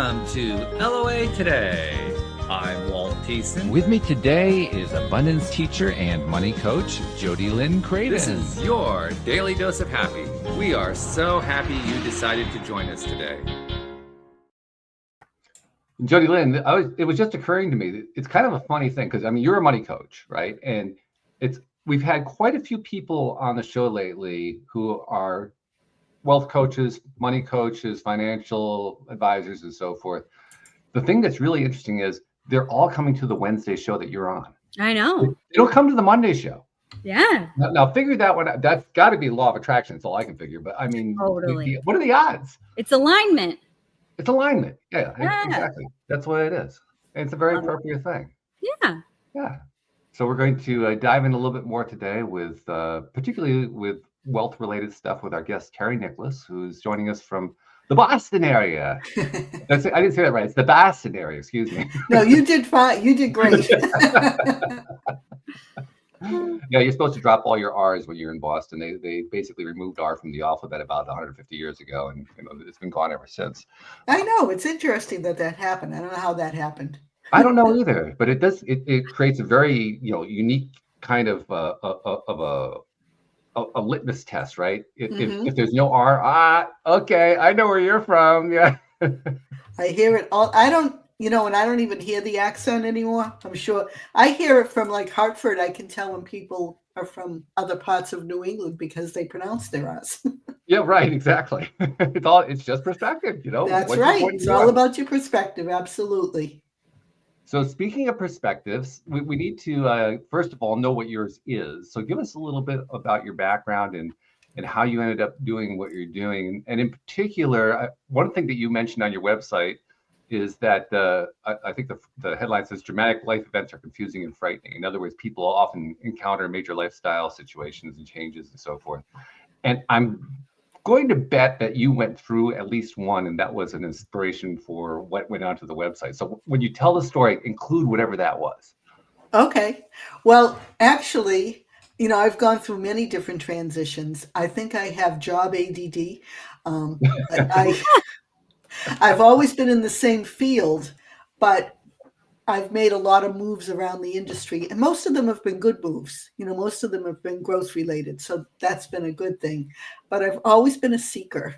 Welcome to LOA Today. I'm Walt Thiessen. With me today is abundance teacher and money coach, Jody Lynn Craven. This is your daily dose of happy. We are so happy you decided to join us today. Jody Lynn, it was just occurring to me, it's kind of a funny thing because, I mean, you're a money coach, right? And we've had quite a few people on the show lately who are wealth coaches, money coaches, financial advisors, and so forth. The thing that's really interesting is they're all coming to the Wednesday show that you're on. I know. They don't come to the Monday show. Yeah. Now figure that one out. That's got to be law of attraction. That's all I can figure. But I mean, totally. What are the odds? It's alignment. It's alignment. Yeah, exactly. That's what it is. And it's a very appropriate thing. Yeah. Yeah. So we're going to dive in a little bit more today with particularly with wealth-related stuff with our guest, Therese Nicklas, who's joining us from the Boston area. I didn't say that right. It's the Boston area. Excuse me. No, you did fine. You did great. Yeah, you're supposed to drop all your R's when you're in Boston. They basically removed R from the alphabet about 150 years ago, and it's been gone ever since. I know. It's interesting that happened. I don't know how that happened. I don't know either, but it does. It creates a very unique kind of a litmus test, right? If there's no R, okay, I know where you're from. Yeah, I hear it all. I don't, and I don't even hear the accent anymore. I'm sure I hear it from like Hartford. I can tell when people are from other parts of New England because they pronounce their R's. Yeah, right. Exactly. It's just perspective, That's right. It's all about your perspective. Absolutely. So speaking of perspectives, we need to, first of all, know what yours is. So give us a little bit about your background and how you ended up doing what you're doing. And in particular, one thing that you mentioned on your website is that I think the headline says dramatic life events are confusing and frightening. In other words, people often encounter major lifestyle situations and changes and so forth. And I'm going to bet that you went through at least one, and that was an inspiration for what went onto the website. So when you tell the story, include whatever that was. Okay. Well, actually, I've gone through many different transitions. I think I have job ADD. I've always been in the same field, but I've made a lot of moves around the industry, and most of them have been good moves. Most of them have been growth related. So that's been a good thing. But I've always been a seeker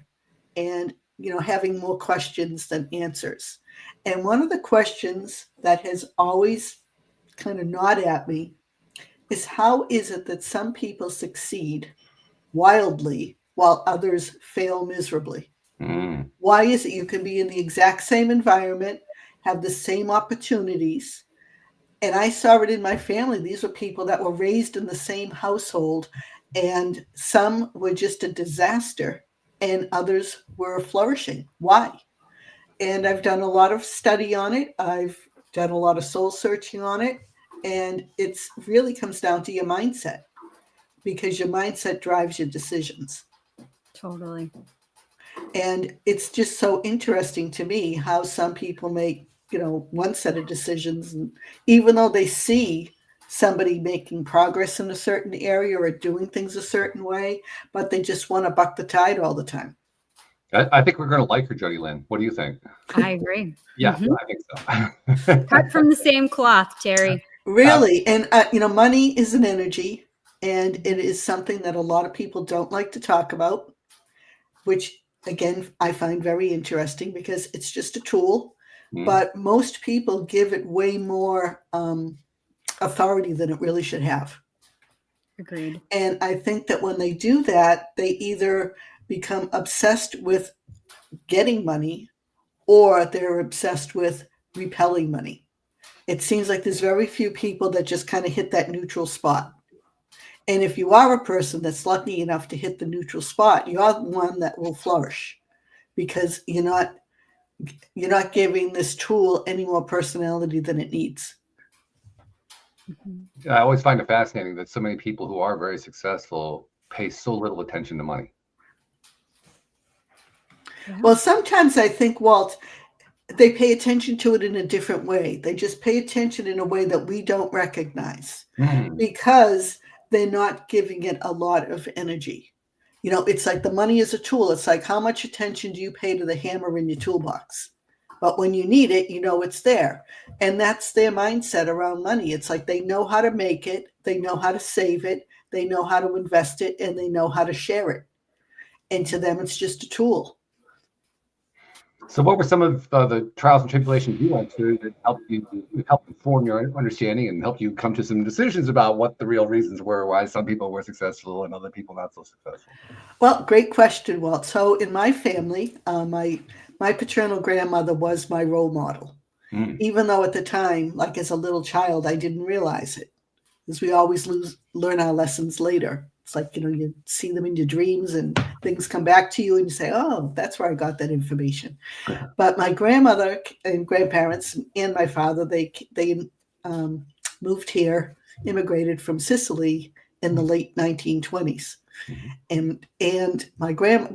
and, having more questions than answers. And one of the questions that has always kind of gnawed at me is how is it that some people succeed wildly while others fail miserably? Why is it you can be in the exact same environment, have the same opportunities? And I saw it in my family. These were people that were raised in the same household, and some were just a disaster and others were flourishing. Why? And I've done a lot of study on it. I've done a lot of soul searching on it. And it's really comes down to your mindset, because your mindset drives your decisions. Totally. And it's just so interesting to me how some people make, one set of decisions. And even though they see somebody making progress in a certain area or doing things a certain way, but they just want to buck the tide all the time. I think we're going to like her, Jody Lynn. What do you think? I agree. Yeah, I think so. Cut from the same cloth, Terry. Really. And, money is an energy, and it is something that a lot of people don't like to talk about, which, again, I find very interesting because it's just a tool. But most people give it way more authority than it really should have. Agreed. And I think that when they do that, they either become obsessed with getting money or they're obsessed with repelling money. It seems like there's very few people that just kind of hit that neutral spot. And if you are a person that's lucky enough to hit the neutral spot, you're the one that will flourish, because you're not giving this tool any more personality than it needs. I always find it fascinating that so many people who are very successful pay so little attention to money. Well, sometimes I think, Walt, they pay attention to it in a different way. They just pay attention in a way that we don't recognize because they're not giving it a lot of energy. It's like the money is a tool. It's like, how much attention do you pay to the hammer in your toolbox? but when you need it, you know it's there. And that's their mindset around money. It's like they know how to make it, they know how to save it, they know how to invest it, and they know how to share it. And to them, it's just a tool. So what were some of the trials and tribulations you went through that help inform your understanding and help you come to some decisions about what the real reasons were, why some people were successful and other people not so successful? Well, great question, Walt. So in my family, my paternal grandmother was my role model, even though at the time, like as a little child, I didn't realize it, because we always learn our lessons later. It's like, you see them in your dreams and things come back to you and you say, oh, that's where I got that information. But my grandmother and grandparents and my father, they moved here, immigrated from Sicily in the late 1920s. And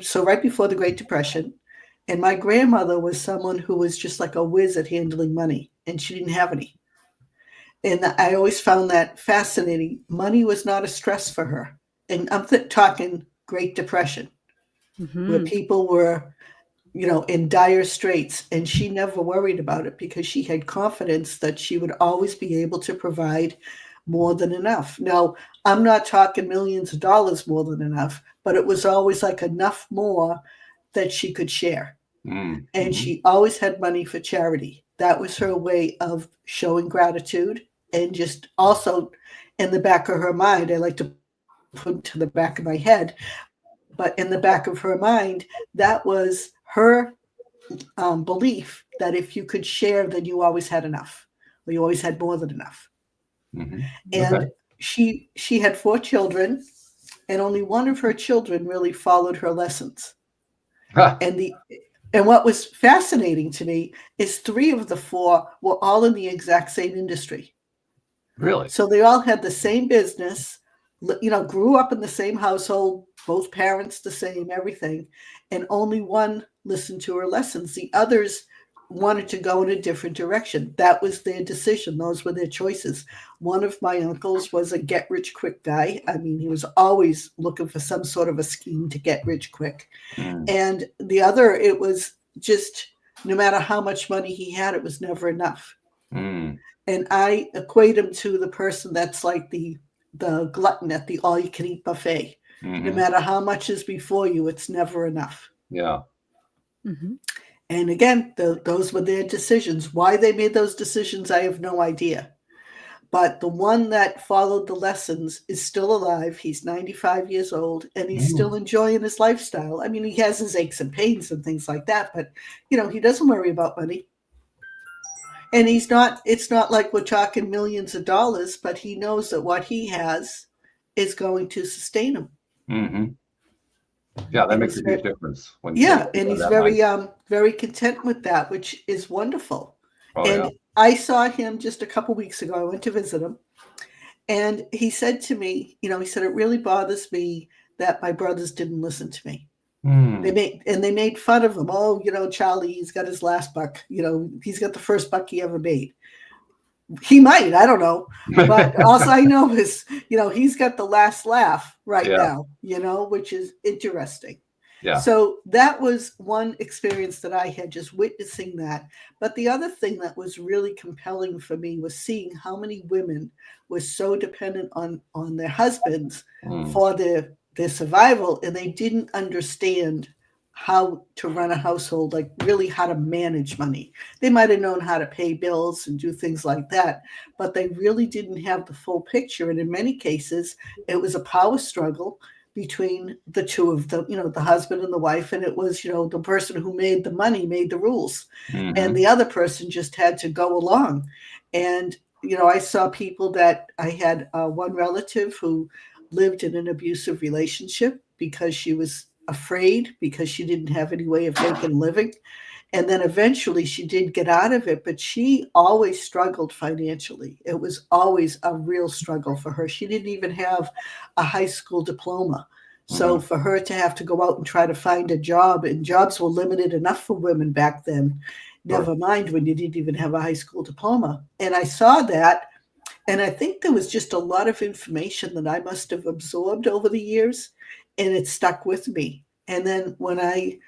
so right before the Great Depression, and my grandmother was someone who was just like a whiz at handling money, and she didn't have any. And I always found that fascinating. Money was not a stress for her. And I'm talking Great Depression, where people were, in dire straits, and she never worried about it because she had confidence that she would always be able to provide more than enough. Now, I'm not talking millions of dollars more than enough, but it was always like enough more that she could share. And she always had money for charity. That was her way of showing gratitude. And just also in the back of her mind, I like to put to the back of my head, but in the back of her mind, that was her belief that if you could share, then you always had enough, or you always had more than enough. And she had 4 children, and only one of her children really followed her lessons. And what was fascinating to me is 3 of the 4 were all in the exact same industry. Really? So they all had the same business, grew up in the same household, both parents the same, everything. And only one listened to her lessons. The others wanted to go in a different direction. That was their decision. Those were their choices. One of my uncles was a get-rich-quick guy. I mean, he was always looking for some sort of a scheme to get rich quick. And the other, it was just no matter how much money he had, it was never enough. And I equate him to the person that's like the glutton at the all-you-can-eat buffet. No matter how much is before you, it's never enough. Yeah. And again, those were their decisions. Why they made those decisions, I have no idea. But the one that followed the lessons is still alive. He's 95 years old, and he's still enjoying his lifestyle. I mean, he has his aches and pains and things like that, but, he doesn't worry about money. And it's not like we're talking millions of dollars, but he knows that what he has is going to sustain him. Yeah, that makes a huge difference. And he's very content with that, which is wonderful. I saw him just a couple weeks ago. I went to visit him, and he said to me, he said, it really bothers me that my brothers didn't listen to me. They made fun of him. Oh, Charlie, he's got his last buck. He's got the first buck he ever made. He might, I don't know. But all I know is, he's got the last laugh right now, which is interesting. Yeah. So that was one experience that I had, just witnessing that. But the other thing that was really compelling for me was seeing how many women were so dependent on their husbands for their survival, and they didn't understand how to run a household, like really how to manage money. They might have known how to pay bills and do things like that, but they really didn't have the full picture. And in many cases, it was a power struggle between the two of them, the husband and the wife. And it was, the person who made the money made the rules, and the other person just had to go along. And, I saw people that I had one relative who lived in an abusive relationship because she was afraid, because she didn't have any way of making a living. And then eventually she did get out of it, but she always struggled financially. It was always a real struggle for her. She didn't even have a high school diploma. So for her to have to go out and try to find a job, and jobs were limited enough for women back then, never mind when you didn't even have a high school diploma. And I saw that, and I think there was just a lot of information that I must have absorbed over the years, and it stuck with me. And then when I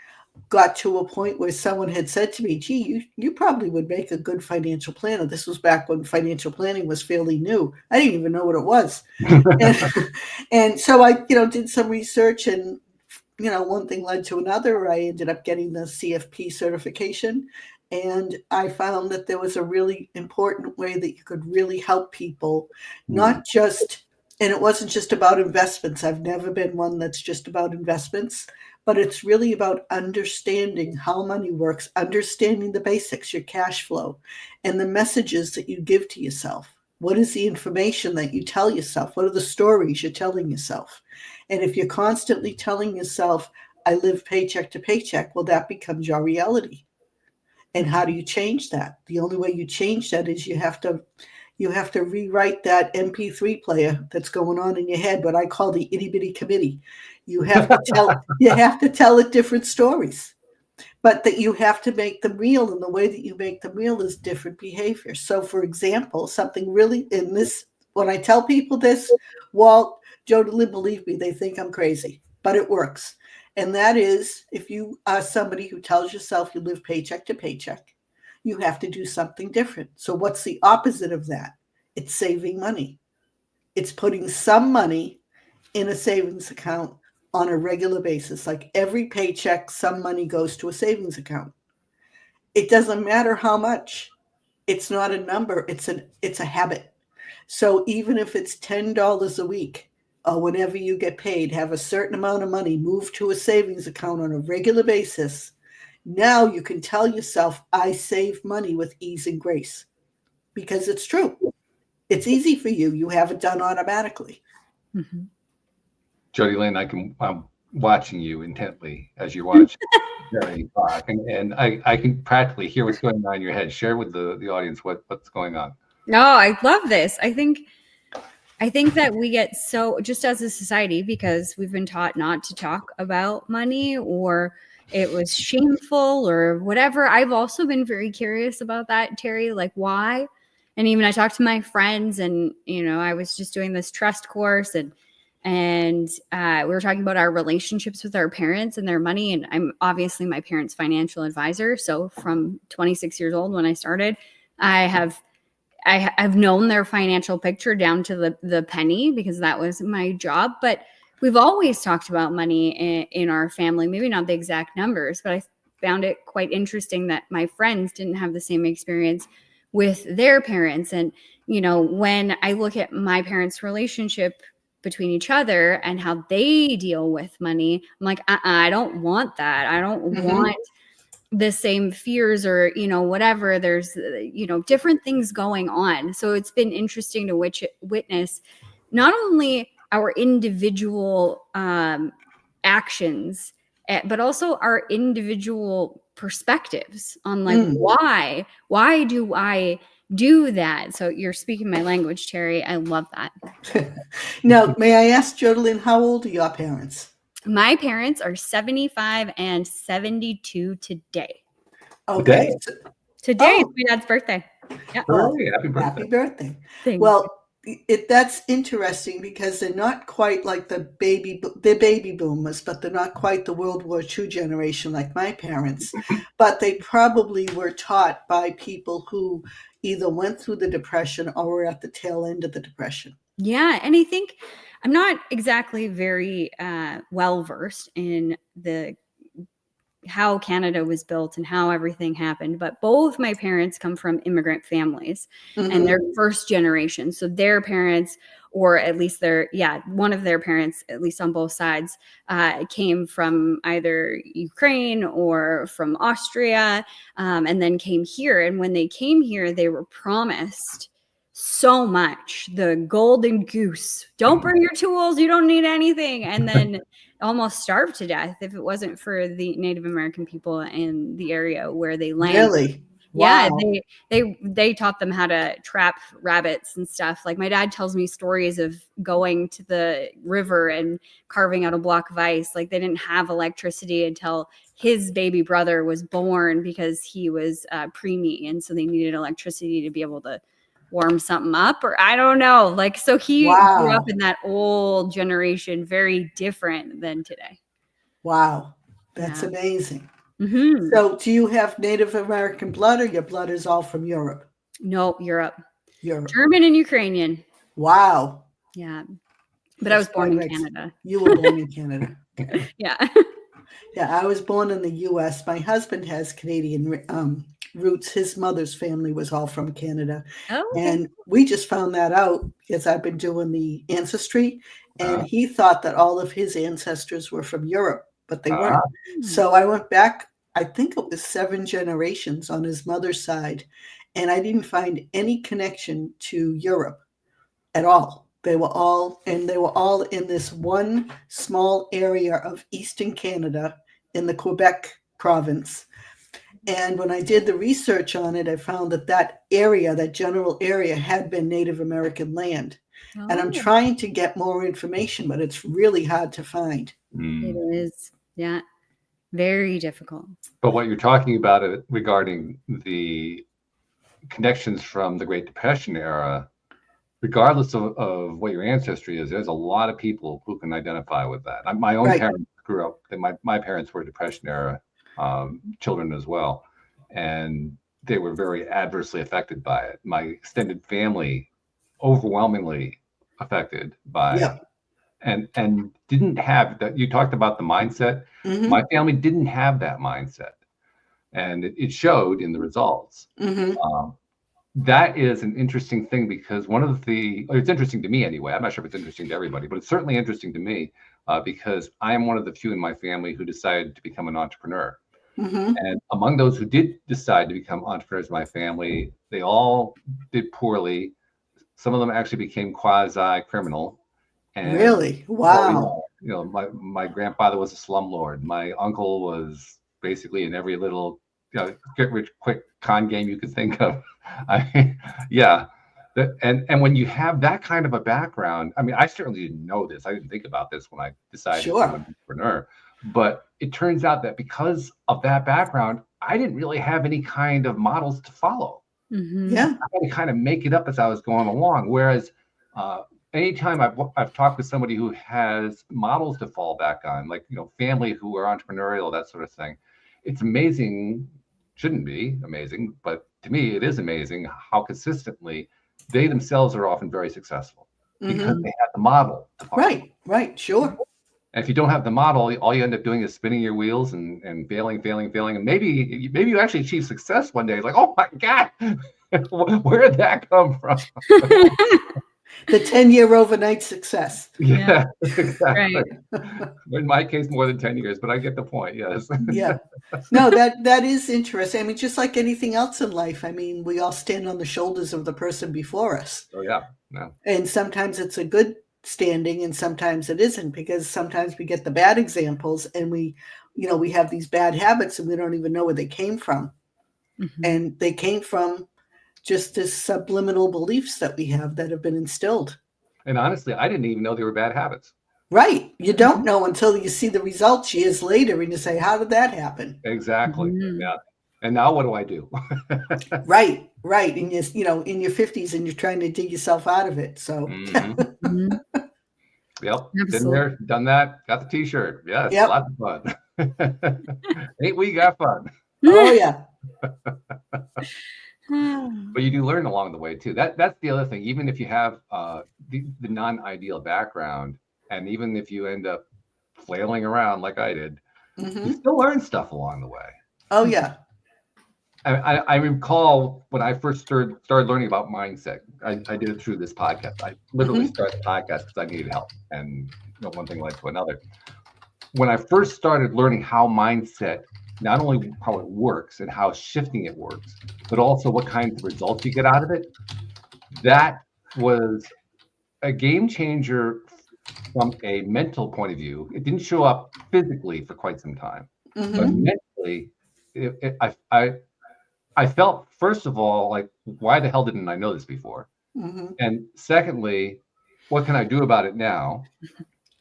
got to a point where someone had said to me, gee, you probably would make a good financial planner. This was back when financial planning was fairly new. I didn't even know what it was. And so I, did some research, and, one thing led to another. I ended up getting the CFP certification. And I found that there was a really important way that you could really help people, not just, and it wasn't just about investments. I've never been one that's just about investments, but it's really about understanding how money works, understanding the basics, your cash flow, and the messages that you give to yourself. What is the information that you tell yourself? What are the stories you're telling yourself? And if you're constantly telling yourself, I live paycheck to paycheck, well, that becomes your reality. And how do you change that? The only way you change that is you have to rewrite that MP3 player that's going on in your head, what I call the itty bitty committee. You have to tell it different stories, but that you have to make them real. And the way that you make them real is different behavior. So for example, something really in this, when I tell people this, Walt, Jody Lynn, believe me, they think I'm crazy, but it works. And that is, if you are somebody who tells yourself you live paycheck to paycheck, you have to do something different. So what's the opposite of that? It's saving money. It's putting some money in a savings account on a regular basis. Like every paycheck, some money goes to a savings account. It doesn't matter how much. It's not a number. It's a habit. So even if it's $10 a week, or whenever you get paid, have a certain amount of money moved to a savings account on a regular basis. Now you can tell yourself, I save money with ease and grace, because it's true. It's easy for you. You have it done automatically. Mm-hmm. Jody Lynn, I'm watching you intently as you watch Jerry talk, and I can practically hear what's going on in your head. Share with the audience what's going on. No, I love this. I think that we get so, just as a society, because we've been taught not to talk about money, or it was shameful or whatever. I've also been very curious about that, Terry, like why? And even I talked to my friends, and, I was just doing this trust course, and we were talking about our relationships with our parents and their money. And I'm obviously my parents' financial advisor. So from 26 years old when I started, I've known their financial picture down to the penny, because that was my job. But we've always talked about money in our family, maybe not the exact numbers, but I found it quite interesting that my friends didn't have the same experience with their parents. And, when I look at my parents' relationship between each other and how they deal with money, I'm like, I don't want that. I don't want the same fears or, whatever. There's, different things going on. So it's been interesting to witness not only our individual actions, but also our individual perspectives on like, why do I do that? So you're speaking my language, Terry. I love that. Now, may I ask, Jodlyn, how old are your parents? My parents are 75 and 72 today. Okay. Today is my dad's birthday. Yeah. Oh, happy birthday. Happy birthday. Thanks. Well, that's interesting, because they're not quite like they're baby boomers, but they're not quite the World War II generation like my parents. But they probably were taught by people who either went through the Depression or were at the tail end of the Depression. Yeah. And I think I'm not exactly very well versed in how Canada was built and how everything happened, but both my parents come from immigrant families, and they're first generation. So their parents, or at least one of their parents, at least on both sides, came from either Ukraine or from Austria, and then came here. And when they came here, they were promised so much, the golden goose, don't bring your tools, you don't need anything, and then almost starved to death if it wasn't for the Native American people in the area where they landed. Really? Wow. Yeah, they taught them how to trap rabbits and stuff. Like my dad tells me stories of going to the river and carving out a block of ice. Like they didn't have electricity until his baby brother was born, because he was preemie, and so they needed electricity to be able to warm something up, or I don't know. Like, so he grew up in that old generation, very different than today. Wow. That's amazing. Mhm. So do you have Native American blood, or your blood is all from Europe? No, Europe. Europe. German and Ukrainian. Wow. Yeah. But I was born in Canada. You were born in Canada. Yeah. Yeah, I was born in the U.S. My husband has Canadian roots. His mother's family was all from Canada. Oh, okay. And we just found that out because I've been doing the ancestry, and he thought that all of his ancestors were from Europe, but they weren't. So I went back, I think it was 7 generations on his mother's side, and I didn't find any connection to Europe at all. They were all in this one small area of Eastern Canada in the Quebec province. And when I did the research on it, I found that area, that general area, had been Native American land. And I'm trying to get more information, but it's really hard to find. It is. Yeah. Very difficult. But what you're talking about regarding the connections from the Great Depression era, regardless of what your ancestry is, there's a lot of people who can identify with that. My own parents grew up, my parents were Depression era children as well, and they were very adversely affected by it. My extended family, overwhelmingly affected by it. And didn't have that. You talked about the mindset. My family didn't have that mindset, and it showed in the results. That is an interesting thing, because it's interesting to me anyway. I'm not sure if it's interesting to everybody, but it's certainly interesting to me because I am one of the few in my family who decided to become an entrepreneur. And among those who did decide to become entrepreneurs in my family, they all did poorly. Some of them actually became quasi-criminal. And, really? Wow. You know, my grandfather was a slumlord. My uncle was basically in every little get rich quick con game you could think of. And when you have that kind of a background, I mean, I certainly didn't know this. I didn't think about this when I decided to become an entrepreneur. But it turns out that because of that background, I didn't really have any kind of models to follow. I had to kind of make it up as I was going along. Whereas anytime I've talked with somebody who has models to fall back on, like, family who are entrepreneurial, that sort of thing, it's amazing. Shouldn't be amazing, but to me, it is amazing how consistently they themselves are often very successful because they have the model. Right, sure. And if you don't have the model, all you end up doing is spinning your wheels and failing. And maybe you actually achieve success one day. It's like, oh my God, where did that come from? The 10-year overnight success. Yeah, exactly. Right. In my case, more than 10 years, but I get the point. Yes. Yeah. No, that is interesting. I mean, just like anything else in life, I mean, we all stand on the shoulders of the person before us. Oh, yeah. No. And sometimes it's a good standing and sometimes it isn't, because sometimes we get the bad examples and we have these bad habits and we don't even know where they came from. And they came from just this subliminal beliefs that we have that have been instilled. And honestly, I didn't even know they were bad habits. Right. You don't know until you see the results years later and you say, how did that happen? Exactly. Yeah. And now what do I do? Right. And in your 50s and you're trying to dig yourself out of it. So Yep. Been there, done that, got the t-shirt. Yes. Lots of fun. Ain't we got fun? Oh yeah. But you do learn along the way too. That's the other thing. Even if you have the non-ideal background, and even if you end up flailing around like I did, you still learn stuff along the way. Oh yeah. I recall when I first started learning about mindset. I did it through this podcast. I literally started the podcast because I needed help, and one thing led to another. When I first started learning how mindset, not only how it works and how shifting it works, but also what kinds of results you get out of it, that was a game changer from a mental point of view. It didn't show up physically for quite some time, but mentally, I felt, first of all, like, why the hell didn't I know this before? And secondly, what can I do about it now?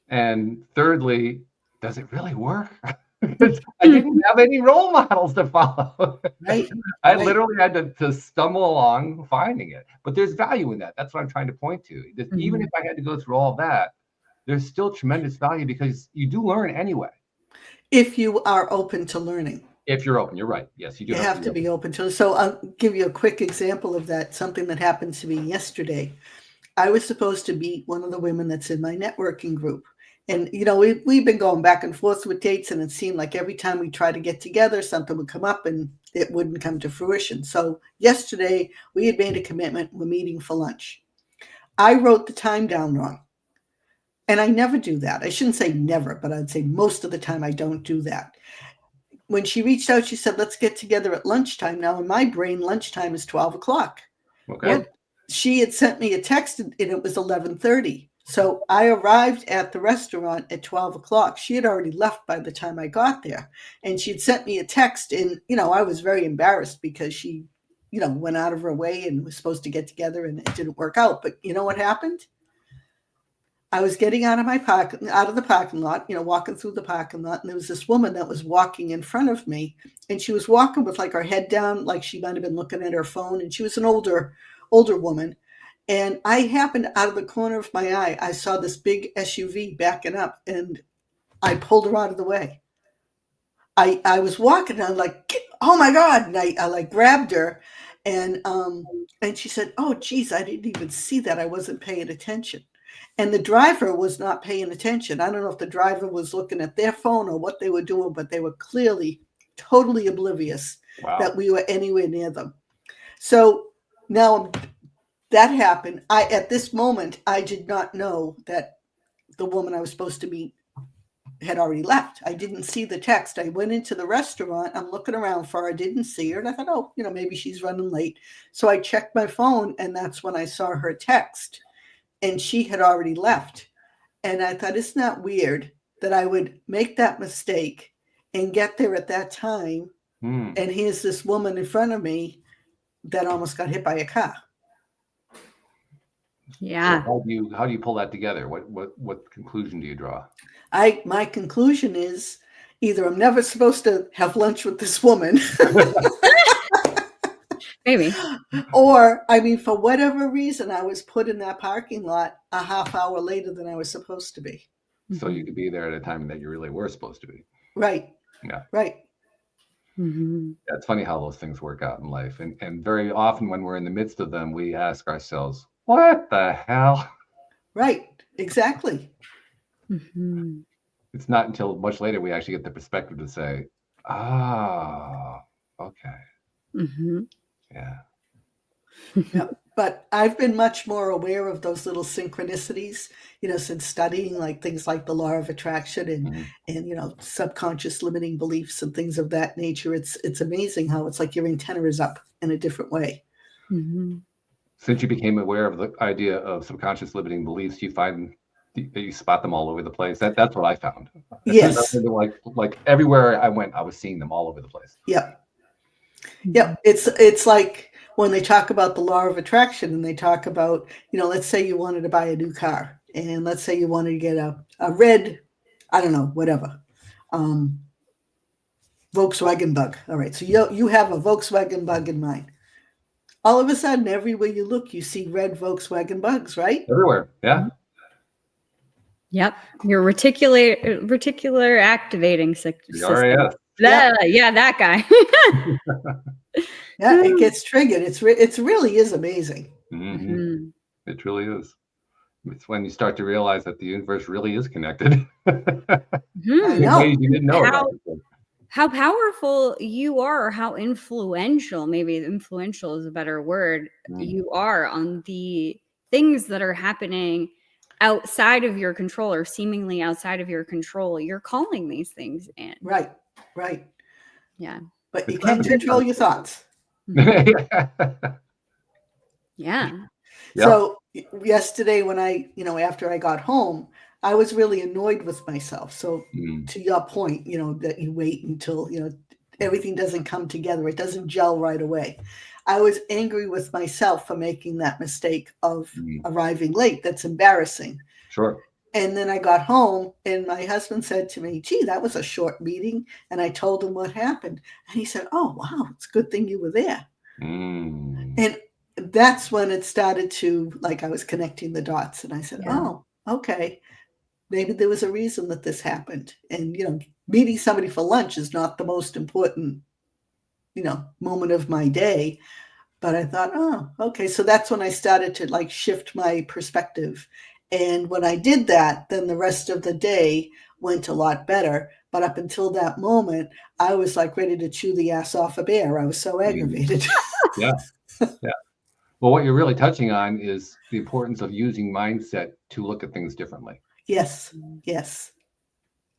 And thirdly, does it really work? I didn't have any role models to follow. I literally had to stumble along finding it. But there's value in that. That's what I'm trying to point to. Even if I had to go through all that, there's still tremendous value because you do learn anyway. If you are open to learning. If you're open, you're right. Yes, you do You have to be open to it. So I'll give you a quick example of that, something that happened to me yesterday. I was supposed to meet one of the women that's in my networking group. And, we've been going back and forth with dates, and it seemed like every time we tried to get together, something would come up and it wouldn't come to fruition. So yesterday we had made a commitment. We're meeting for lunch. I wrote the time down wrong. And I never do that. I shouldn't say never, but I'd say most of the time I don't do that. When she reached out, she said, let's get together at lunchtime. Now, in my brain, lunchtime is 12 o'clock. Okay. Well, she had sent me a text and it was 11:30. So I arrived at the restaurant at 12 o'clock. She had already left by the time I got there. And she'd sent me a text. And, I was very embarrassed because she, went out of her way and was supposed to get together and it didn't work out. But you know what happened? I was getting out of the parking lot, walking through the parking lot. And there was this woman that was walking in front of me. And she was walking with like her head down, like she might have been looking at her phone. And she was an older woman. And I happened out of the corner of my eye, I saw this big SUV backing up and I pulled her out of the way. I was walking and I'm like, oh my God. And I like grabbed her and she said, oh, geez, I didn't even see that. I wasn't paying attention. And the driver was not paying attention. I don't know if the driver was looking at their phone or what they were doing, but they were clearly totally oblivious that we were anywhere near them. So now that happened. At this moment, I did not know that the woman I was supposed to meet had already left. I didn't see the text. I went into the restaurant. I'm looking around for her. I didn't see her. And I thought, oh, maybe she's running late. So I checked my phone and that's when I saw her text. And she had already left. And I thought, isn't that weird that I would make that mistake and get there at that time? And here's this woman in front of me that almost got hit by a car. Yeah. So how do you pull that together? What conclusion do you draw? My conclusion is either I'm never supposed to have lunch with this woman. Maybe. Or, for whatever reason, I was put in that parking lot a half hour later than I was supposed to be. So you could be there at a time that you really were supposed to be. Right. Yeah. Right. Mm-hmm. Yeah, it's funny how those things work out in life. And very often when we're in the midst of them, we ask ourselves, what the hell? Right. Exactly. Mm-hmm. It's not until much later we actually get the perspective to say, okay. Mm-hmm. Yeah. Yeah, but I've been much more aware of those little synchronicities, since studying like things like the law of attraction and subconscious limiting beliefs and things of that nature. It's amazing how it's like your antenna is up in a different way. Mm-hmm. Since you became aware of the idea of subconscious limiting beliefs, you find that you spot them all over the place. That's what I found. Yes. Like everywhere I went, I was seeing them all over the place. Yep. Yep. It's like when they talk about the law of attraction and they talk about, let's say you wanted to buy a new car and let's say you wanted to get a red, I don't know, whatever, Volkswagen Bug. All right. So you have a Volkswagen Bug in mind. All of a sudden, everywhere you look, you see red Volkswagen Bugs, right? Everywhere. Yeah. Yep. Your reticular activating system. RAS. Yeah, that guy. Yeah, it gets triggered. It really is amazing. Mm-hmm. Mm-hmm. It truly is. It's when you start to realize that the universe really is connected. Mm-hmm. I know. You didn't know about it. How powerful you are, or how influential, maybe influential is a better word, you are on the things that are happening outside of your control or seemingly outside of your control. You're calling these things in. Right. Yeah. But you can't control your thoughts. Yeah. So yesterday when after I got home, I was really annoyed with myself. So to your point, that you wait until, everything doesn't come together. It doesn't gel right away. I was angry with myself for making that mistake of arriving late. That's embarrassing. Sure. And then I got home and my husband said to me, gee, that was a short meeting. And I told him what happened. And he said, oh, wow, it's a good thing you were there. And that's when it started to, like, I was connecting the dots. And I said, oh, okay. Maybe there was a reason that this happened. And, meeting somebody for lunch is not the most important, moment of my day. But I thought, oh, okay. So that's when I started to like shift my perspective. And when I did that, then the rest of the day went a lot better. But up until that moment, I was like ready to chew the ass off a bear. I was so aggravated. Yeah. Yeah. Well, what you're really touching on is the importance of using mindset to look at things differently. Yes. Yes.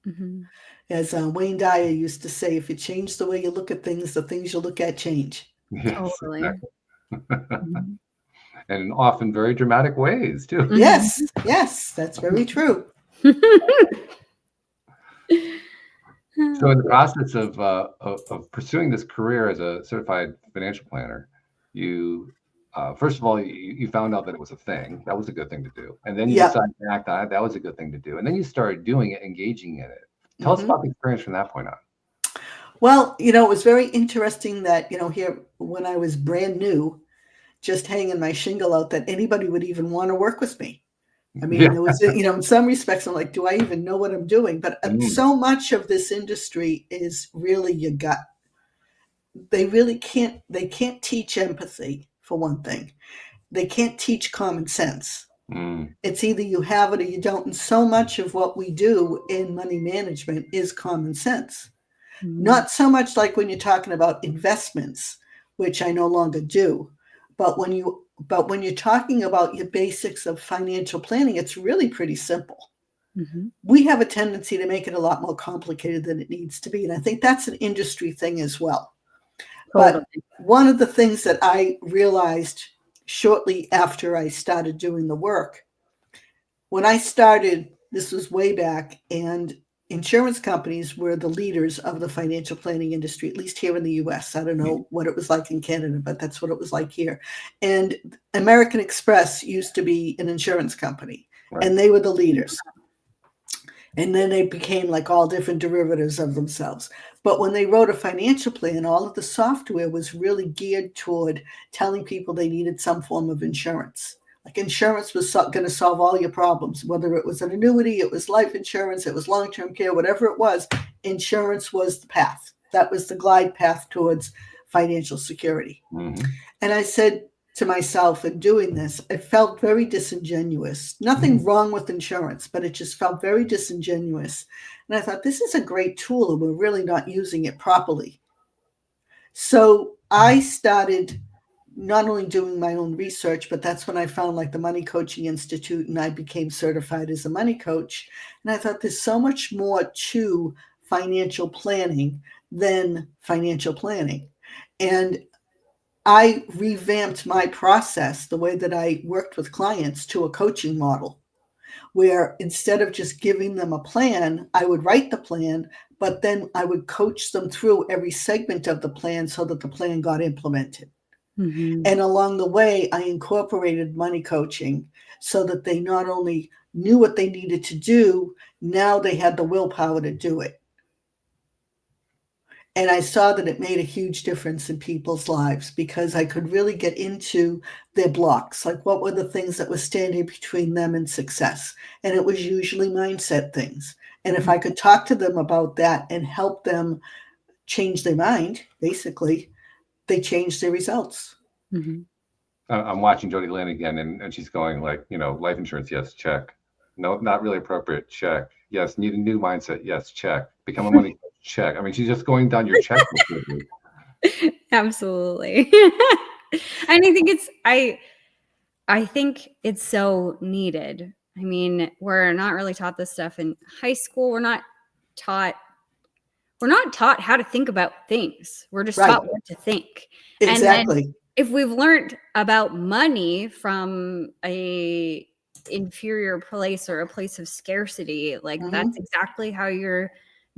Mm-hmm. As Wayne Dyer used to say, if you change the way you look at things, the things you look at change. Yes, Totally. exactly. Mm-hmm. And often very dramatic ways too. Yes. Yes. That's very true. So in the process of pursuing this career as a certified financial planner, you first of all, you found out that it was a thing. That was a good thing to do. And then you Yeah. decided to act on it. That was a good thing to do. And then you started doing it, engaging in it. Tell us about the experience from that point on. Well, it was very interesting that, here when I was brand new, just hanging my shingle out that anybody would even want to work with me. I mean, Yeah. it was, in some respects, I'm like, do I even know what I'm doing? But so much of this industry is really your gut. They can't teach empathy, for one thing. They can't teach common sense. It's either you have it or you don't. And so much of what we do in money management is common sense. Mm-hmm. Not so much like when you're talking about investments, which I no longer do. But when you're talking about your basics of financial planning, it's really pretty simple. Mm-hmm. We have a tendency to make it a lot more complicated than it needs to be. And I think that's an industry thing as well. Totally. But one of the things that I realized shortly after I started doing the work, when I started, this was way back, and insurance companies were the leaders of the financial planning industry, at least here in the US. I don't know what it was like in Canada, but that's what it was like here. And American Express used to be an insurance company, and they were the leaders. And then they became like all different derivatives of themselves. But when they wrote a financial plan, all of the software was really geared toward telling people they needed some form of insurance. Like insurance was going to solve all your problems, whether it was an annuity, it was life insurance, it was long-term care, whatever it was, insurance was the path. That was the glide path towards financial security. Mm-hmm. And I said to myself, in doing this, it felt very disingenuous. Nothing wrong with insurance, but it just felt very disingenuous. And I thought, this is a great tool and we're really not using it properly. So I started not only doing my own research, but that's when I found like the Money Coaching Institute, and I became certified as a money coach. And I thought there's so much more to financial planning than financial planning. And I revamped my process, the way that I worked with clients, to a coaching model, where instead of just giving them a plan, I would write the plan, but then I would coach them through every segment of the plan so that the plan got implemented. Mm-hmm. And along the way, I incorporated money coaching so that they not only knew what they needed to do, now they had the willpower to do it. And I saw that it made a huge difference in people's lives because I could really get into their blocks. Like, what were the things that were standing between them and success? And it was usually mindset things. And if I could talk to them about that and help them change their mind, basically, they changed their results. Mm-hmm. I'm watching Jody Lynn again, and she's going like, life insurance, yes, check. No, not really appropriate, check. Yes, need a new mindset, yes, check. Become a money coach, check. I mean, she's just going down your checklist. Absolutely. And I think it's so needed. I mean, we're not really taught this stuff in high school. We're not taught how to think about things. We're just taught what to think. Exactly. And then if we've learned about money from a inferior place or a place of scarcity, like that's exactly how you're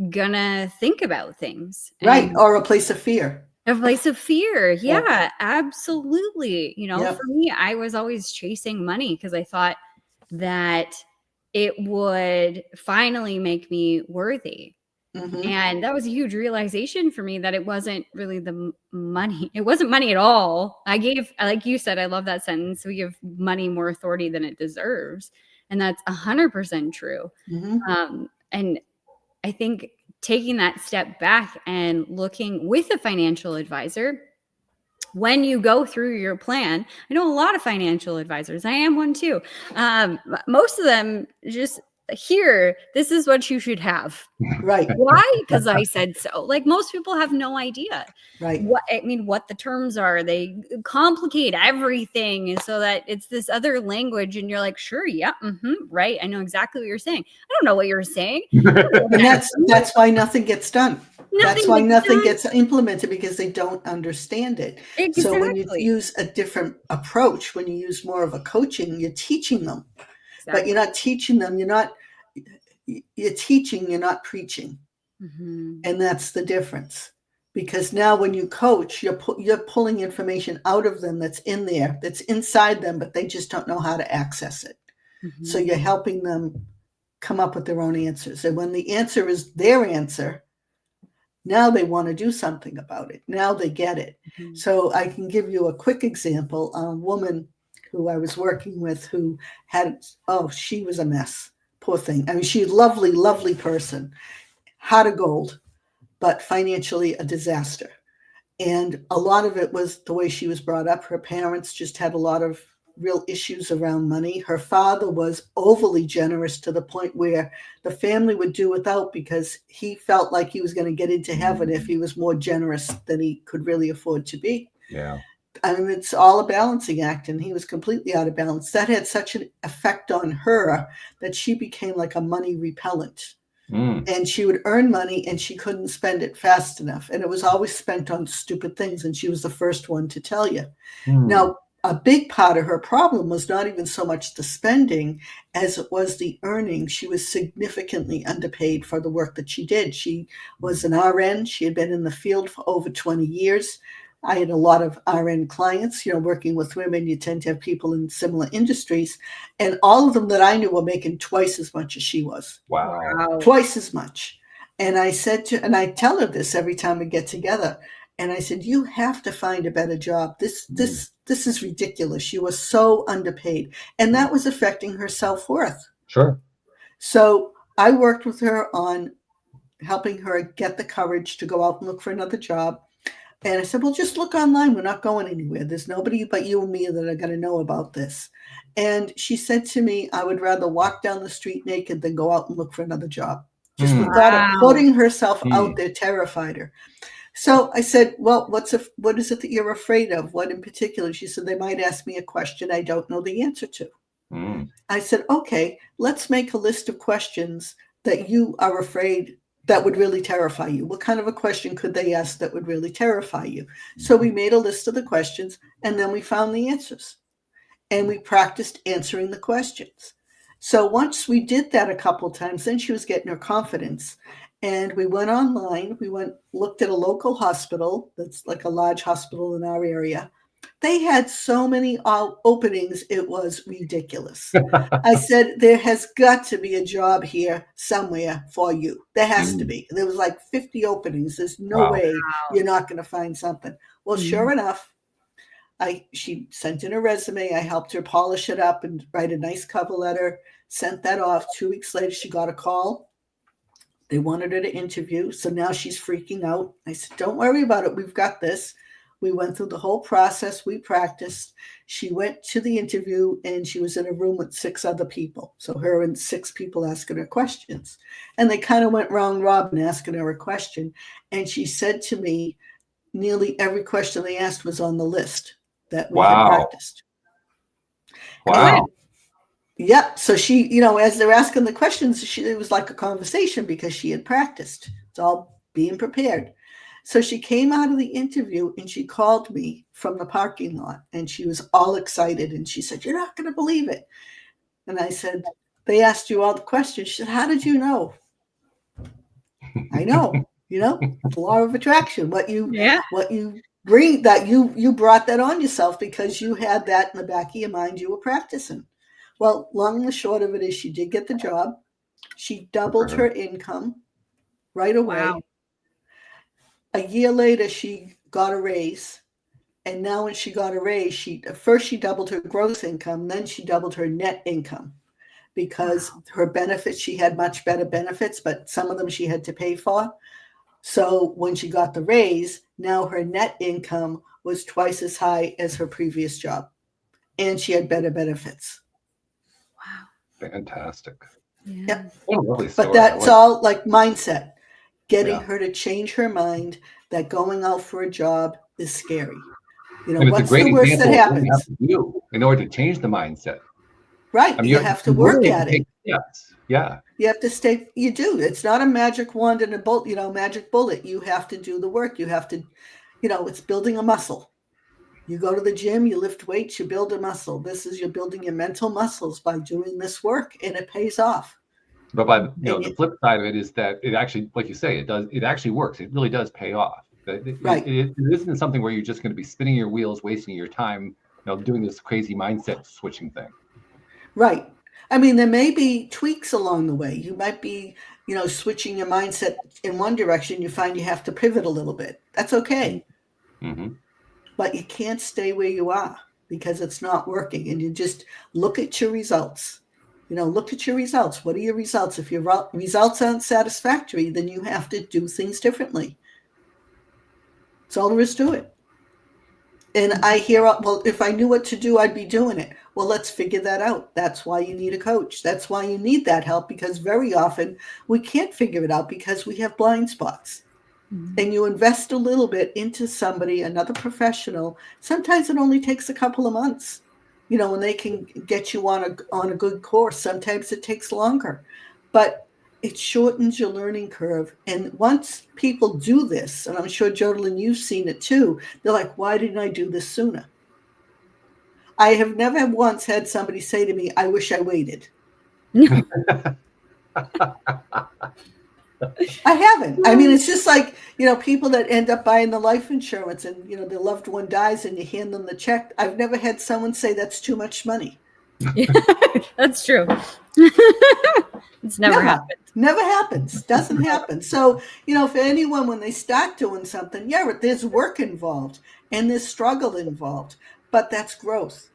gonna think about things. Right. Or a place of fear. A place of fear. Yeah, absolutely. For me, I was always chasing money because I thought that it would finally make me worthy. Mm-hmm. And that was a huge realization for me that it wasn't really the money. It wasn't money at all. Like you said, I love that sentence. We give money more authority than it deserves. And that's 100% true. Mm-hmm. And I think taking that step back and looking with a financial advisor. When you go through your plan, I know a lot of financial advisors. I am one too. Most of them just here, this is what you should have. Right. Why? Because I said so. Like most people have no idea. Right. What the terms are. They complicate everything so that it's this other language, and you're like, sure, yeah, right. I know exactly what you're saying. I don't know what you're saying. And that's why nothing gets done. That's why nothing gets implemented, because they don't understand it. Exactly. So when you use a different approach, when you use more of a coaching, you're teaching them, but you're not teaching them. You're teaching, you're not preaching. And that's the difference. Because now when you coach, you're pulling information out of them that's in there, that's inside them, but they just don't know how to access it. So you're helping them come up with their own answers. And when the answer is their answer, now they want to do something about it. Now they get it. So I can give you a quick example. A woman who I was working with who had, she was a mess. Poor thing. I mean, she's a lovely, lovely person. Heart of gold, but financially a disaster. And a lot of it was the way she was brought up. Her parents just had a lot of real issues around money. Her father was overly generous to the point where the family would do without, because he felt like he was going to get into heaven if he was more generous than he could really afford to be. Yeah. I mean, it's all a balancing act, and he was completely out of balance. That had such an effect on her that she became like a money repellent. And she would earn money and she couldn't spend it fast enough. And it was always spent on stupid things. And she was the first one to tell you. Now, a big part of her problem was not even so much the spending as it was the earning. She was significantly underpaid for the work that she did. She was an RN. She had been in the field for over 20 years. I had a lot of RN clients, working with women. You tend to have people in similar industries. And all of them that I knew were making twice as much as she was. Wow. Twice as much. And I tell her this every time we get together. And I said, you have to find a better job. This is ridiculous. You were so underpaid. And that was affecting her self-worth. Sure. So I worked with her on helping her get the courage to go out and look for another job. And I said, well, just look online. We're not going anywhere. There's nobody but you and me that are going to know about this. And she said to me, I would rather walk down the street naked than go out and look for another job. Just the thought of putting herself out there terrified her. So I said, well, what is it that you're afraid of? What in particular? She said, they might ask me a question I don't know the answer to. I said, okay, let's make a list of questions that you are afraid that would really terrify you. What kind of a question could they ask that would really terrify you? So we made a list of the questions, and then we found the answers. And we practiced answering the questions. So once we did that a couple of times, then she was getting her confidence. And we went online. Looked at a local hospital that's like a large hospital in our area. They had so many openings, it was ridiculous. I said, there has got to be a job here somewhere for you. There has to be. There was like 50 openings. There's no way you're not going to find something. Well, sure enough, she sent in a resume. I helped her polish it up and write a nice cover letter, sent that off. 2 weeks later, she got a call. They wanted her to interview. So now she's freaking out. I said, don't worry about it. We've got this. We went through the whole process. We practiced. She went to the interview and she was in a room with 6 other people. So her and 6 people asking her questions. And they kind of went round robin asking her a question. And she said to me, nearly every question they asked was on the list that we had practiced. Wow. Yep. So she, as they're asking the questions, it was like a conversation because she had practiced. It's all being prepared. So she came out of the interview and she called me from the parking lot and she was all excited. And she said, you're not going to believe it. And I said, they asked you all the questions. She said, how did you know? I know, the law of attraction, what you bring, that you brought that on yourself because you had that in the back of your mind. You were practicing. Well, long and short of it is she did get the job. She doubled her income right away. Wow. A year later, she got a raise. And now when she got a raise, first she doubled her gross income, then she doubled her net income because her benefits, she had much better benefits, but some of them she had to pay for. So when she got the raise, now her net income was twice as high as her previous job, and she had better benefits. Wow. Fantastic. Yeah. What a lovely story. But that's all like mindset, getting Yeah. her to change her mind that going out for a job is scary. You know, And it's a what's great the worst that example of what you happens? have to do in order to change the mindset. Right. I mean, You have to work really at it. take steps. Yeah. You have to stay. You do. It's not a magic wand and a bolt, magic bullet. You have to do the work. You have to, it's building a muscle. You go to the gym, you lift weights, you build a muscle. You're building your mental muscles by doing this work, and it pays off. But the flip side of it is that it actually, like you say, it actually works. It really does pay off. Right. It isn't something where you're just going to be spinning your wheels, wasting your time, doing this crazy mindset switching thing. Right. I mean, there may be tweaks along the way. You might be, switching your mindset in one direction. You find you have to pivot a little bit. That's okay. Mm-hmm. But you can't stay where you are because it's not working. And you just look at your results. Look at your results. What are your results? If your results aren't satisfactory, then you have to do things differently. That's all there is to it. And I hear, well, if I knew what to do, I'd be doing it. Well, let's figure that out. That's why you need a coach. That's why you need that help, because very often we can't figure it out because we have blind spots. Mm-hmm. And you invest a little bit into somebody, another professional. Sometimes it only takes a couple of months, when they can get you on a good course. Sometimes it takes longer, but it shortens your learning curve. And once people do this, and I'm sure, Jodalyn, you've seen it too, they're like, why didn't I do this sooner? I have never once had somebody say to me, I wish I waited. I haven't. I mean, it's just like, people that end up buying the life insurance and, their loved one dies and you hand them the check. I've never had someone say that's too much money. That's true. It's never happened. Never happens. Doesn't happen. So, for anyone, when they start doing something, there's work involved and there's struggle involved, but that's growth.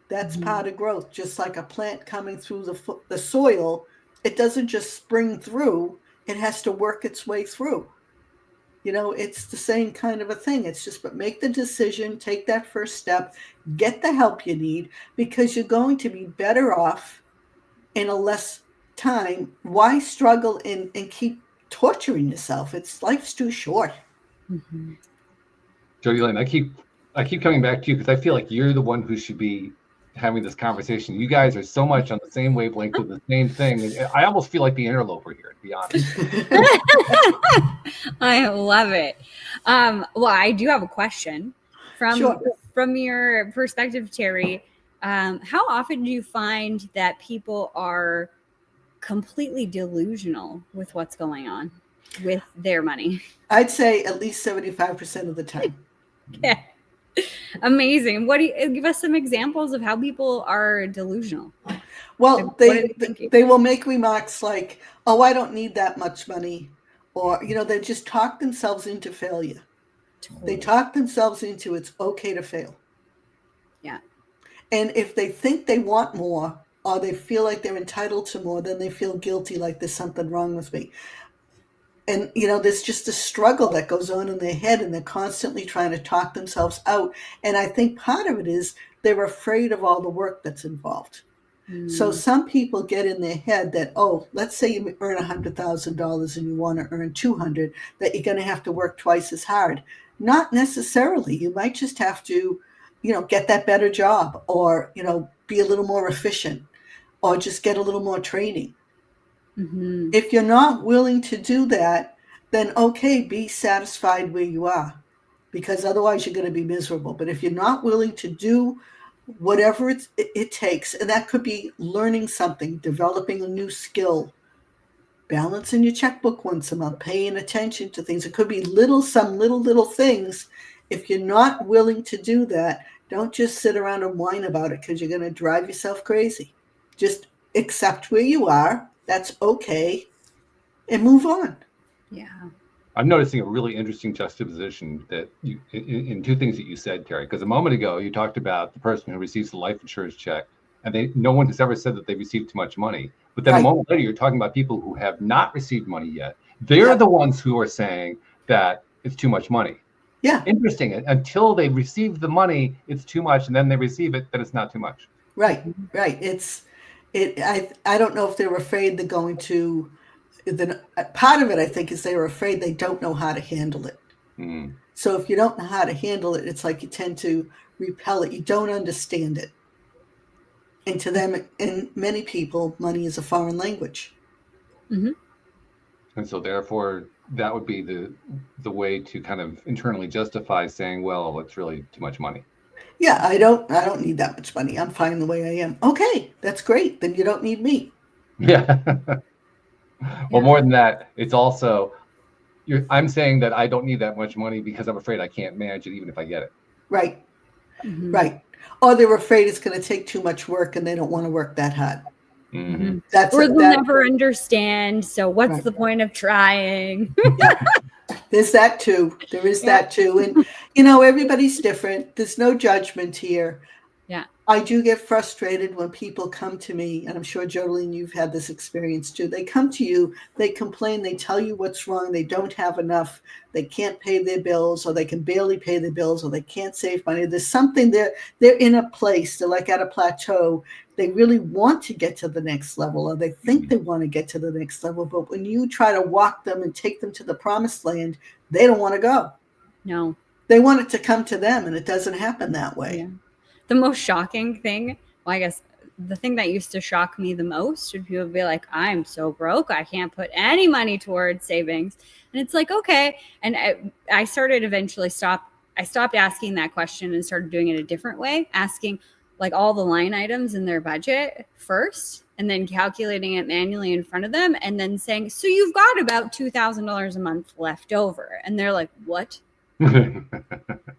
That's part of growth. Just like a plant coming through the soil, it doesn't just spring through. It has to work its way through. It's the same kind of a thing. It's just, but make the decision, take that first step, get the help you need, because you're going to be better off in a less time. Why struggle and keep torturing yourself? Life's too short. Mm-hmm. Jodalyn, I keep coming back to you because I feel like you're the one who should be having this conversation. You guys are so much on the same wavelength with the same thing. I almost feel like the interloper here, to be honest. I love it. Well, I do have a question from your perspective, Terry. How often do you find that people are completely delusional with what's going on with their money? I'd say at least 75% of the time. Yeah. Amazing. Give us some examples of how people are delusional? Well, they will make remarks like, oh, I don't need that much money. Or, they just talk themselves into failure. Totally. They talk themselves into it's okay to fail. Yeah. And if they think they want more or they feel like they're entitled to more, then they feel guilty, like there's something wrong with me. And, there's just a struggle that goes on in their head, and they're constantly trying to talk themselves out. And I think part of it is they're afraid of all the work that's involved. Mm. So some people get in their head that, let's say you earn $100,000 and you want to earn 200, that you're going to have to work twice as hard. Not necessarily. You might just have to, get that better job, or, be a little more efficient, or just get a little more training. Mm-hmm. If you're not willing to do that, then okay, be satisfied where you are, because otherwise you're going to be miserable. But if you're not willing to do whatever it takes, and that could be learning something, developing a new skill, balancing your checkbook once a month, paying attention to things. It could be some little things. If you're not willing to do that, don't just sit around and whine about it, because you're going to drive yourself crazy. Just accept where you are. That's okay, and move on. Yeah. I'm noticing a really interesting juxtaposition that in two things that you said, Terry, because a moment ago you talked about the person who receives the life insurance check and no one has ever said that they received too much money. But then a moment later, you're talking about people who have not received money yet. They're the ones who are saying that it's too much money. Yeah. Interesting. Until they receive the money, it's too much, and then they receive it, then it's not too much. Right. I don't know if they're afraid they're going to. Part of it, I think, is they're afraid they don't know how to handle it. Mm. So if you don't know how to handle it, it's like you tend to repel it. You don't understand it. And to them, and many people, money is a foreign language. Mm-hmm. And so therefore, that would be the way to kind of internally justify saying, well, it's really too much money. Yeah, I don't need that much money. I'm fine the way I am. Okay, that's great. Then you don't need me. Yeah. Well, more than that, it's also, I'm saying that I don't need that much money because I'm afraid I can't manage it even if I get it. Right. Mm-hmm. Right. Or they're afraid it's going to take too much work and they don't want to work that hard. Mm-hmm. Or they'll never understand. So what's the point of trying? Yeah. There's that too. There is that too. And, everybody's different. There's no judgment here. Yeah. I do get frustrated when people come to me, and I'm sure, Jolene, you've had this experience too. They come to you, they complain, they tell you what's wrong, they don't have enough, they can't pay their bills, or they can barely pay their bills, or they can't save money. There's something they're in a place, they're like at a plateau. They really want to get to the next level, or they think they want to get to the next level. But when you try to walk them and take them to the promised land, they don't want to go. No. They want it to come to them, and it doesn't happen that way. Yeah. The most shocking thing, well, I guess the thing that used to shock me the most would people be like, I'm so broke, I can't put any money towards savings. And it's like, okay. And I started eventually I stopped asking that question and started doing it a different way, asking like all the line items in their budget first, and then calculating it manually in front of them, and then saying, so you've got about $2,000 a month left over. And they're like, what?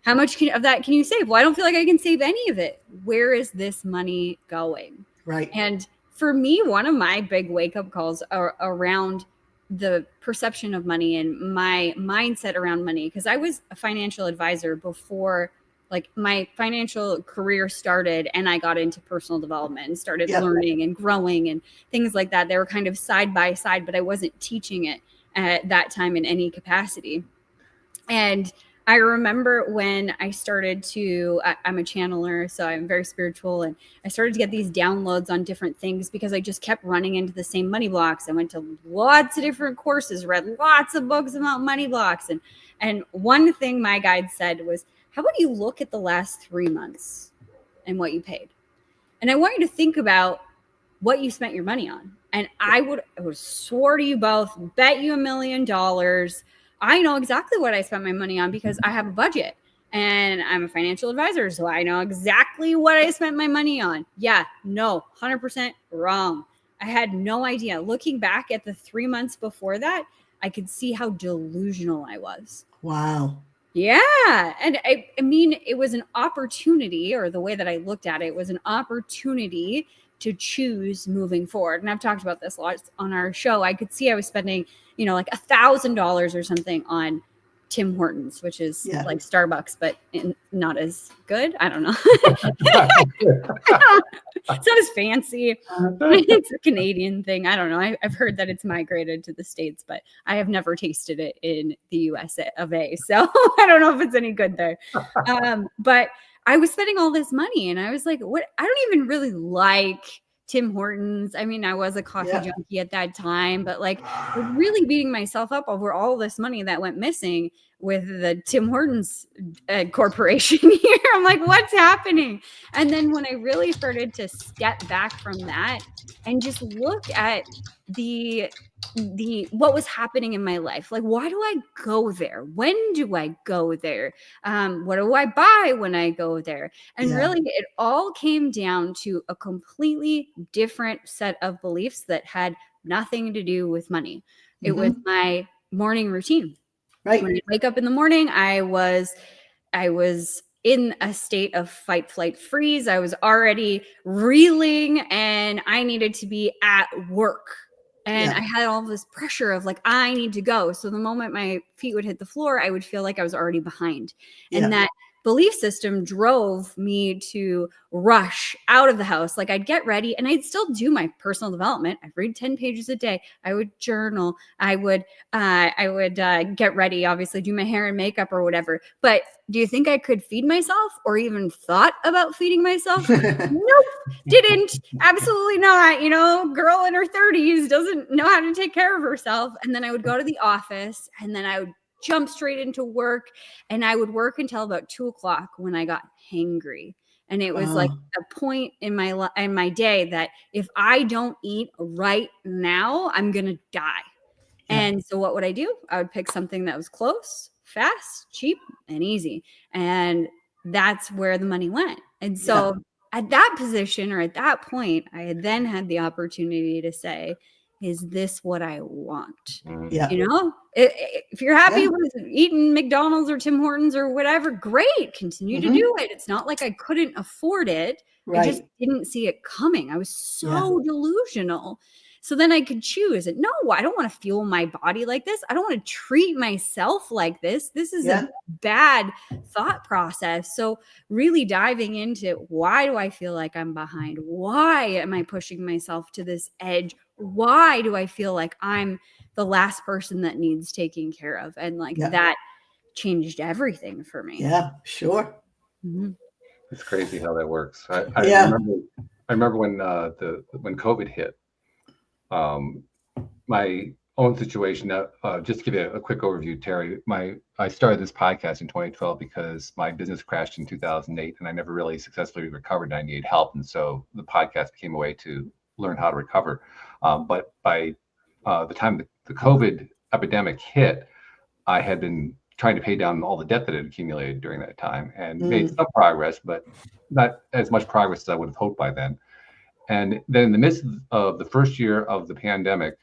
How much of that can you save? Well, I don't feel like I can save any of it. Where is this money going? Right. And for me, one of my big wake-up calls are around the perception of money and my mindset around money, because I was a financial advisor before like my financial career started, and I got into personal development and started learning and growing and things like that. They were kind of side by side, but I wasn't teaching it at that time in any capacity. And I remember when I started I'm a channeler, so I'm very spiritual, and I started to get these downloads on different things because I just kept running into the same money blocks. I went to lots of different courses, read lots of books about money blocks. And one thing my guide said was, how about you look at the last 3 months and what you paid? And I want you to think about what you spent your money on. And I would swear to you both, bet you $1 million, I know exactly what I spent my money on because I have a budget and I'm a financial advisor. So I know exactly what I spent my money on. Yeah, no, 100% wrong. I had no idea. Looking back at the 3 months before that, I could see how delusional I was. Wow. Yeah. And I mean, it was an opportunity, or the way that I looked at it was an opportunity to choose moving forward. And I've talked about this a lot on our show. I could see I was spending, like $1,000 or something on Tim Hortons, which is like Starbucks, but not as good. I don't know. It's not as fancy. It's a Canadian thing. I don't know. I've heard that it's migrated to the States, but I have never tasted it in the US of A. So I don't know if it's any good there. But I was spending all this money and I was like, what? I don't even really like Tim Hortons. I mean, I was a coffee junkie at that time, but like I was really beating myself up over all this money that went missing with the Tim Hortons corporation here. I'm like, what's happening? And then when I really started to step back from that and just look at the what was happening in my life, like, why do I go there? When do I go there? What do I buy when I go there? And really, it all came down to a completely different set of beliefs that had nothing to do with money. It was my morning routine. Right. When I wake up in the morning, I was in a state of fight, flight, freeze. I was already reeling and I needed to be at work. And I had all this pressure of like, I need to go. So the moment my feet would hit the floor, I would feel like I was already behind. And that belief system drove me to rush out of the house. Like I'd get ready and I'd still do my personal development. I'd read 10 pages a day. I would journal. I would get ready, obviously do my hair and makeup or whatever. But do you think I could feed myself or even thought about feeding myself? Nope, didn't. Absolutely not. You know, girl in her 30s doesn't know how to take care of herself. And then I would go to the office and then I would jump straight into work, and I would work until about 2:00 when I got hangry. And it was like a point in my day that if I don't eat right now, I'm going to die. Yeah. And so what would I do? I would pick something that was close, fast, cheap, and easy. And that's where the money went. And so at that position or at that point, I had then had the opportunity to say, is this what I want? Yeah. You know, if you're happy with eating McDonald's or Tim Hortons or whatever, great, continue to do it. It's not like I couldn't afford it. Right. I just didn't see it coming. I was so delusional. So then I could choose it. No, I don't want to fuel my body like this. I don't want to treat myself like this. This is a bad thought process. So really diving into, why do I feel like I'm behind? Why am I pushing myself to this edge? Why do I feel like I'm the last person that needs taking care of? And like that changed everything for me. Yeah, sure. Mm-hmm. It's crazy how that works. I remember when COVID hit. My own situation. Just to give you a quick overview, Terry. I started this podcast in 2012 because my business crashed in 2008, and I never really successfully recovered. And I needed help, and so the podcast became a way to learn how to recover. But by the time the COVID epidemic hit, I had been trying to pay down all the debt that had accumulated during that time, and made some progress, but not as much progress as I would have hoped by then. And then in the midst of the first year of the pandemic,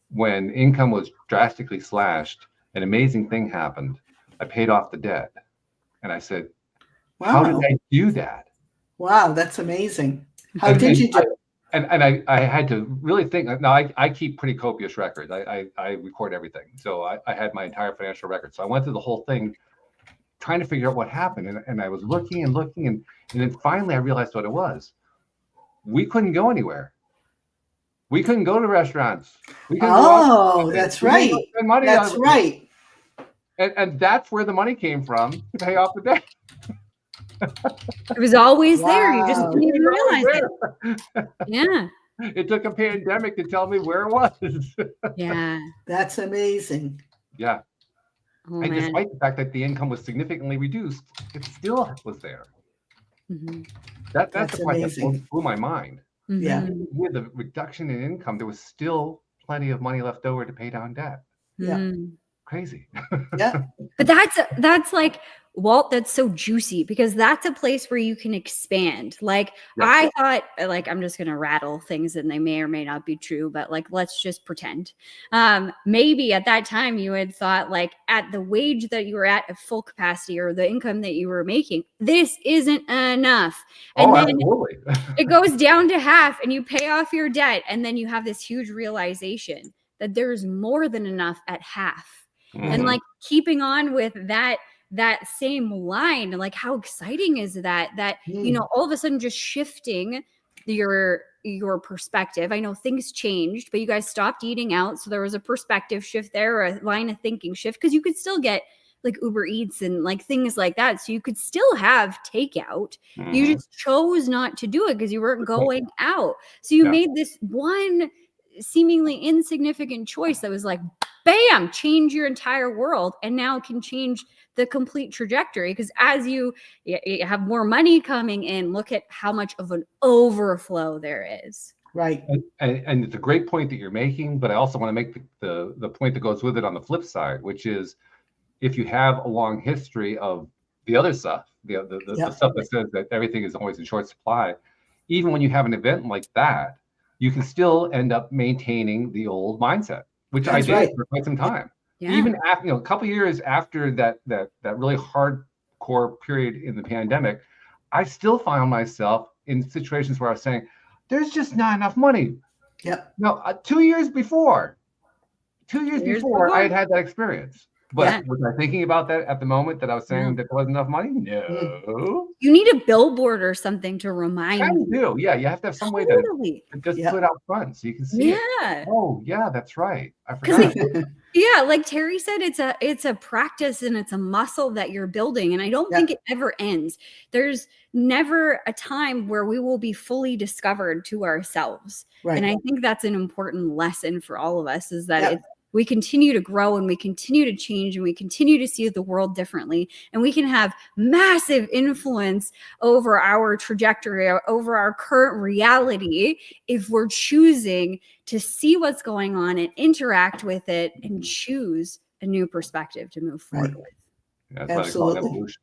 when income was drastically slashed, an amazing thing happened. I paid off the debt. And I said, how did I do that? Wow, that's amazing. How did you do it? And I had to really think. Now, I keep pretty copious records. I record everything. So I had my entire financial record. So I went through the whole thing trying to figure out what happened. And I was looking. And then finally I realized what it was. We couldn't go anywhere. We couldn't go to restaurants. We couldn't go out. That's right. That's right. And that's where the money came from to pay off the debt. It was always there. You just didn't even realize it. Yeah. It took a pandemic to tell me where it was. Yeah. That's amazing. Yeah. Oh, and man. despite the fact that the income was significantly reduced, it still was there. Mm-hmm. That's the part that blew my mind. Mm-hmm. Yeah. With the reduction in income, there was still plenty of money left over to pay down debt. Yeah. Mm-hmm. Crazy. Yeah. But that's like, Walt, that's so juicy, because that's a place where you can expand. Like I thought, like, I'm just going to rattle things and they may or may not be true, but like, let's just pretend. Maybe at that time you had thought, like, at the wage that you were at full capacity, or the income that you were making, this isn't enough. And then absolutely. It goes down to half and you pay off your debt. And then you have this huge realization that there's more than enough at half. Mm-hmm. And like keeping on with that same line, like how exciting is that you know, all of a sudden just shifting your perspective. I know things changed, but you guys stopped eating out, so there was a perspective shift there, or a line of thinking shift, because you could still get like Uber Eats and like things like that, so you could still have takeout. You just chose not to do it because you weren't going out. So you made this one seemingly insignificant choice that was like, bam, change your entire world, and now can change the complete trajectory. Because as you have more money coming in, look at how much of an overflow there is. Right. And it's a great point that you're making, but I also want to make the point that goes with it on the flip side, which is, if you have a long history of the other stuff, the stuff that says that everything is always in short supply, even when you have an event like that, you can still end up maintaining the old mindset, which I did for quite some time. Yeah. Even after, a couple of years after that really hardcore period in the pandemic, I still found myself in situations where I was saying, "There's just not enough money." Yeah. No, 2 years before, I had that experience. But was I thinking about that at the moment that I was saying that there wasn't enough money? No. You need a billboard or something to remind you. Do. Yeah, you have to have some way to just put it out front so you can see it. Oh, yeah, that's right. I forgot. Yeah, like Terry said, it's a practice and it's a muscle that you're building. And I don't think it ever ends. There's never a time where we will be fully discovered to ourselves. Right. And I think that's an important lesson for all of us, is that we continue to grow and we continue to change and we continue to see the world differently. And we can have massive influence over our trajectory, over our current reality, if we're choosing to see what's going on and interact with it and choose a new perspective to move forward with. That's why they call it evolution.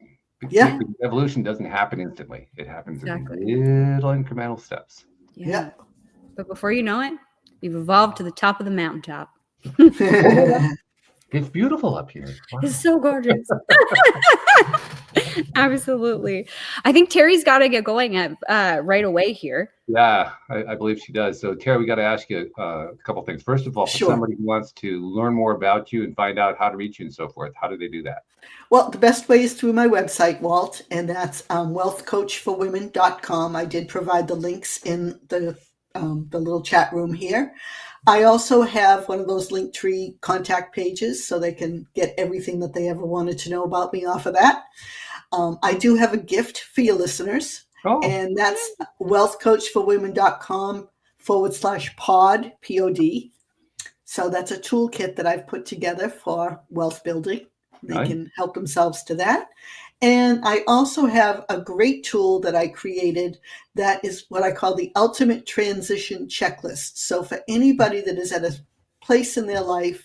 Yeah. Evolution doesn't happen instantly. It happens in little incremental steps. Yeah. But before you know it, you've evolved to the top of the mountaintop. It's beautiful up here. Wow. It's so gorgeous. Absolutely. I think Terry's got to get going right away here. Yeah, I believe she does. So Terry, we got to ask you a couple things. First of all, for somebody who wants to learn more about you and find out how to reach you and so forth, how do they do that? Well, the best way is through my website, Walt, and that's wealthcoachforwomen.com. I did provide the links in the little chat room here. I also have one of those Linktree contact pages so they can get everything that they ever wanted to know about me off of that. I do have a gift for your listeners, and that's wealthcoachforwomen.com/pod, P-O-D. So that's a toolkit that I've put together for wealth building. They can help themselves to that. And I also have a great tool that I created that is what I call the ultimate transition checklist. So for anybody that is at a place in their life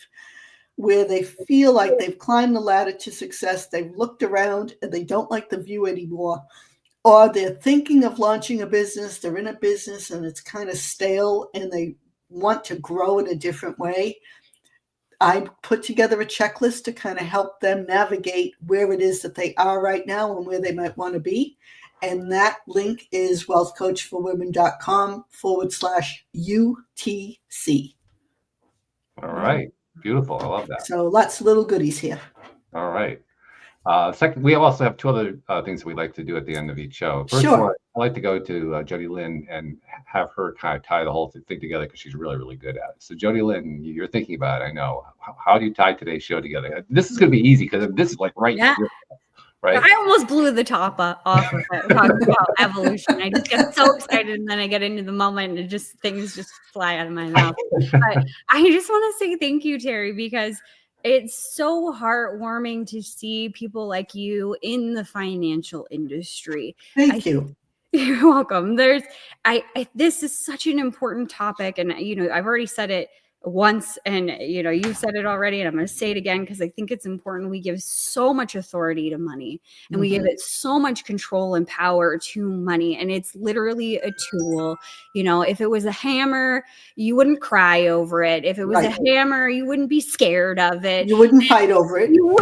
where they feel like they've climbed the ladder to success, they've looked around and they don't like the view anymore, or they're thinking of launching a business, they're in a business and it's kind of stale and they want to grow in a different way, I put together a checklist to kind of help them navigate where it is that they are right now and where they might want to be. And that link is wealthcoachforwomen.com/UTC. All right. Beautiful. I love that. So lots of little goodies here. All right. Second, we also have two other things that we like to do at the end of each show. First of all, I like to go to Jody Lynn and have her kind of tie the whole thing together because she's really, really good at it. So Jody Lynn, you're thinking about it, I know. How do you tie today's show together? This is going to be easy because this is like right here. Right? I almost blew the top off of it talking about evolution. I just get so excited and then I get into the moment and things just fly out of my mouth. But I just want to say thank you, Terry, because it's so heartwarming to see people like you in the financial industry. Thank you. You're welcome. This is such an important topic. And, I've already said it once and, you've said it already, and I'm going to say it again, because I think it's important. We give so much authority to money and we give it so much control and power to money. And it's literally a tool. If it was a hammer, you wouldn't cry over it. If it was a hammer, you wouldn't be scared of it. You wouldn't fight over it. Nope.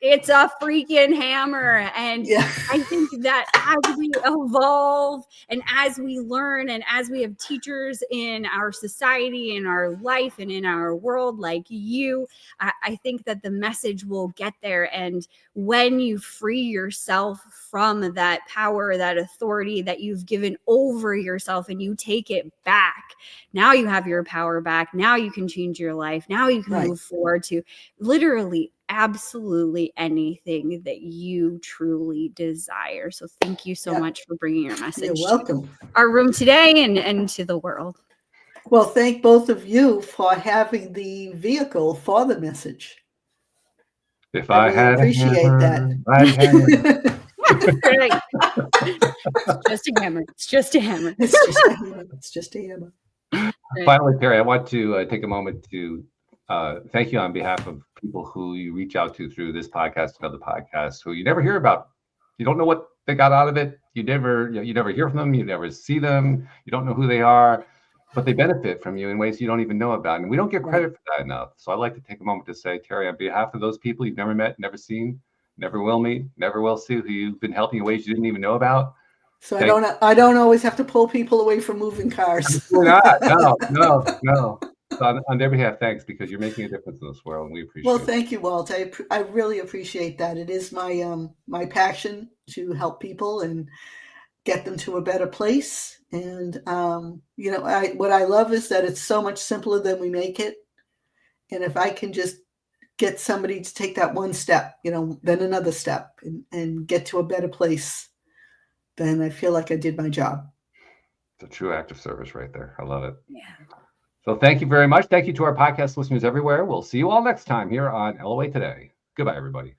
It's a freaking hammer. And I think that as we evolve and as we learn and as we have teachers in our society, in our life and in our world like you, I think that the message will get there. And when you free yourself from that power, that authority that you've given over yourself, and you take it back, now you have your power back. Now you can change your life. Now you can move forward to literally absolutely anything that you truly desire. So thank you so much for bringing your message. You're welcome. To our room today and to the world. Well, thank both of you for having the vehicle for the message. If I had appreciate that. It's just a hammer. It's just a hammer. It's just a hammer. Finally, Terry, I want to take a moment to thank you on behalf of people who you reach out to through this podcast and other podcasts who you never hear about. You don't know what they got out of it. You never hear from them. You never see them. You don't know who they are. But they benefit from you in ways you don't even know about. And we don't get credit for that enough. So I'd like to take a moment to say, Terry, on behalf of those people you've never met, never seen, never will meet, never will see, who you've been helping in ways you didn't even know about. So I don't always have to pull people away from moving cars. We're not. No. On their behalf, thanks, because you're making a difference in this world, and we appreciate Well, it. thank you, Walt. I really appreciate that. It is my my passion to help people and get them to a better place. And you know, what I love is that it's so much simpler than we make it. And if I can just get somebody to take that one step, you know, then another step, and get to a better place, then I feel like I did my job. It's a true act of service right there. I love it. Yeah. So thank you very much. Thank you to our podcast listeners everywhere. We'll see you all next time here on LOA Today. Goodbye, everybody.